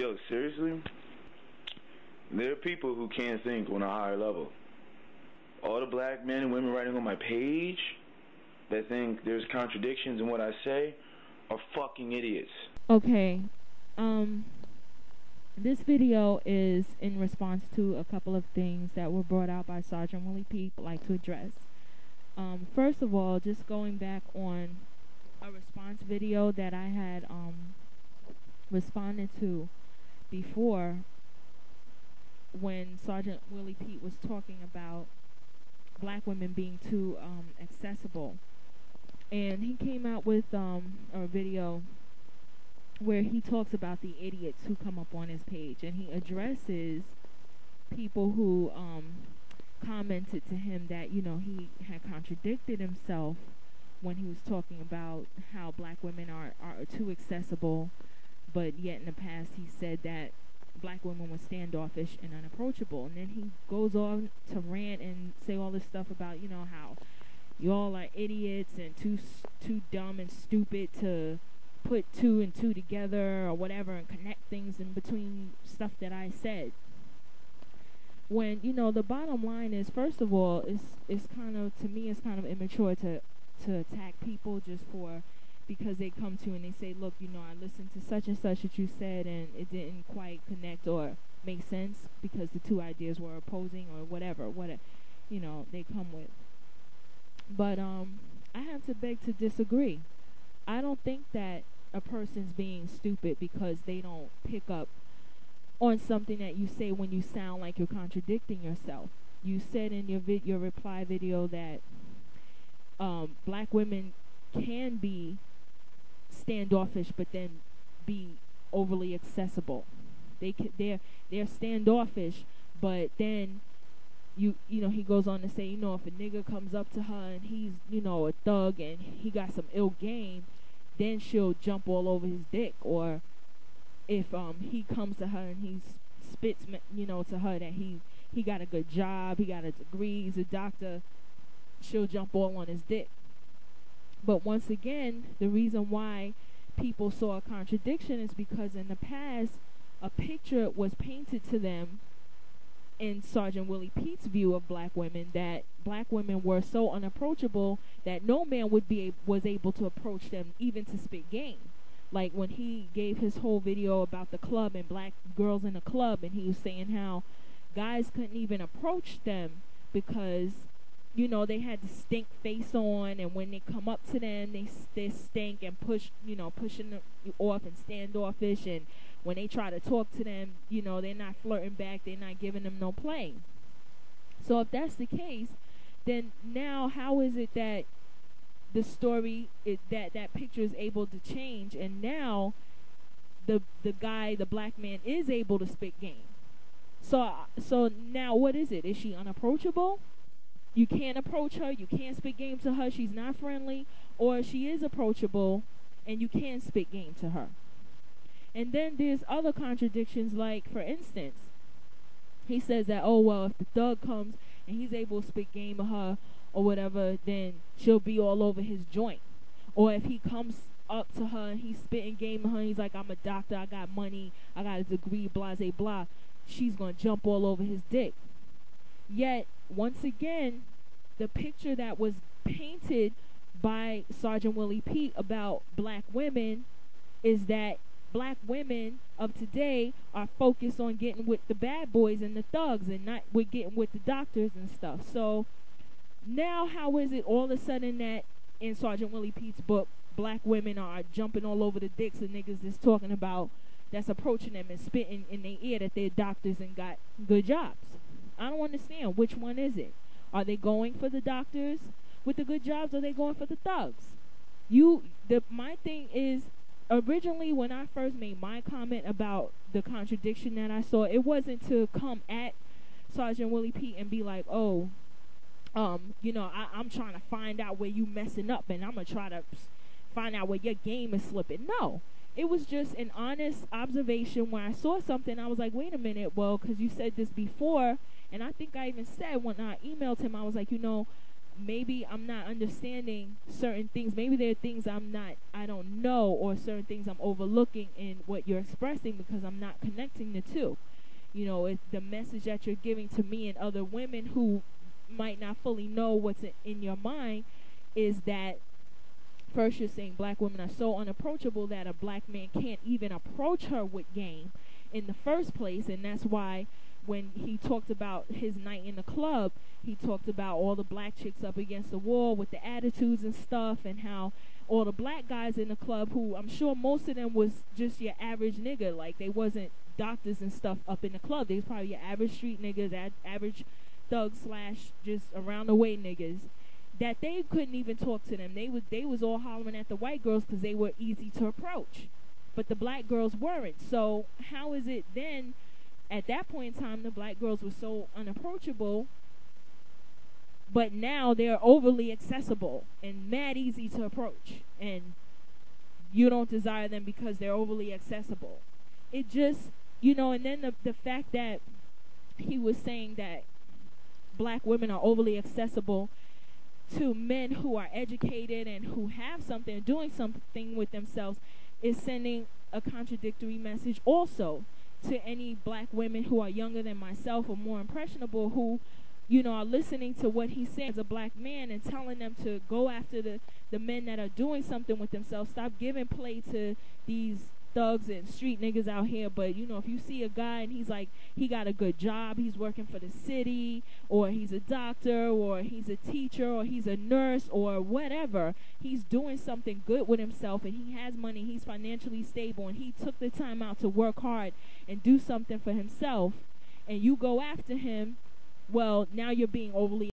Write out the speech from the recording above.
yo, seriously, there are people who can't think on a higher level. All the black men and women writing on my page that think there's contradictions in what I say are fucking idiots. Okay, this video is in response to a couple of things that were brought out by Sergeant Willie Peep I'd like to address. First of all, just going back on a response video that I had responded to before, when Sergeant Willie Peep was talking about black women being too accessible, and he came out with a video where he talks about the idiots who come up on his page, and he addresses people who commented to him that, you know, he had contradicted himself when he was talking about how black women are too accessible, but yet in the past he said that black women were standoffish and unapproachable. And then he goes on to rant and say all this stuff about, you know, how y'all are idiots and too dumb and stupid to put two and two together or whatever and connect things in between stuff that I said. When, you know, the bottom line is, first of all, it's kind of, to me, it's kind of immature to attack people just because they come to you and they say, look, you know, I listened to such and such that you said and it didn't quite connect or make sense because the two ideas were opposing or whatever, you know, they come with. But I have to beg to disagree. I don't think that a person's being stupid because they don't pick up on something that you say when you sound like you're contradicting yourself. You said in your reply video that black women can be standoffish but then be overly accessible. They're standoffish, but then you know, he goes on to say, you know, if a nigga comes up to her and he's, you know, a thug and he got some ill game, then she'll jump all over his dick. Or if he comes to her and he spits, you know, to her that he got a good job, he got a degree, he's a doctor, she'll jump all on his dick. But once again, the reason why people saw a contradiction is because in the past, a picture was painted to them in Sergeant Willie Pete's view of black women, that black women were so unapproachable that no man was able to approach them even to spit game. Like when he gave his whole video about the club and black girls in the club, and he was saying how guys couldn't even approach them because, you know, they had the stink face on, and when they come up to them, they stink and pushing them off and standoffish, and when they try to talk to them, you know, they're not flirting back, they're not giving them no play. So if that's the case, then now how is it that the story is that picture is able to change, and now the black man is able to spit game? So now what is it? Is she unapproachable? You can't approach her, you can't spit game to her, she's not friendly, or she is approachable and you can spit game to her. And then there's other contradictions, like, for instance, he says that, oh, well, if the thug comes and he's able to spit game to her or whatever, then she'll be all over his joint. Or if he comes up to her and he's spitting game to her and he's like, I'm a doctor, I got money, I got a degree, blah, blah, blah, she's going to jump all over his dick. Yet, once again, the picture that was painted by Sergeant Willie Peete about black women is that black women of today are focused on getting with the bad boys and the thugs and not with getting with the doctors and stuff. So now how is it all of a sudden that in Sergeant Willie Pete's book, black women are jumping all over the dicks of niggas that's talking about, that's approaching them and spitting in their ear that they're doctors and got good jobs? I don't understand. Which one is it? Are they going for the doctors with the good jobs, or are they going for the thugs? My thing is, originally when I first made my comment about the contradiction that I saw, it wasn't to come at Sergeant Willie Peete and be like, oh, you know, I'm trying to find out where you messing up and I'm going to try to find out where your game is slipping. No. It was just an honest observation where I saw something. I was like, wait a minute, well, because you said this before. And I think I even said when I emailed him, I was like, you know, maybe I'm not understanding certain things. Maybe there are things I don't know, or certain things I'm overlooking in what you're expressing because I'm not connecting the two. You know, it's the message that you're giving to me and other women who might not fully know what's in your mind is that first you're saying black women are so unapproachable that a black man can't even approach her with game in the first place. And that's why when he talked about his night in the club, he talked about all the black chicks up against the wall with the attitudes and stuff, and how all the black guys in the club, who I'm sure most of them was just your average nigga, like they wasn't doctors and stuff up in the club. They was probably your average street niggas, average thug / just around the way niggas, that they couldn't even talk to them. They was all hollering at the white girls because they were easy to approach, but the black girls weren't. So how is it then at that point in time the black girls were so unapproachable, but now they're overly accessible and mad easy to approach, and you don't desire them because they're overly accessible? It just, you know, and then the fact that he was saying that black women are overly accessible to men who are educated and who have something, doing something with themselves, is sending a contradictory message also to any black women who are younger than myself or more impressionable, who, you know, are listening to what he's saying as a black man and telling them to go after the men that are doing something with themselves. Stop giving play to these thugs and street niggas out here. But, you know, if you see a guy and he's like, he got a good job, he's working for the city, or he's a doctor, or he's a teacher, or he's a nurse, or whatever, he's doing something good with himself, and he has money, he's financially stable, and he took the time out to work hard and do something for himself, and you go after him, well, now you're being overly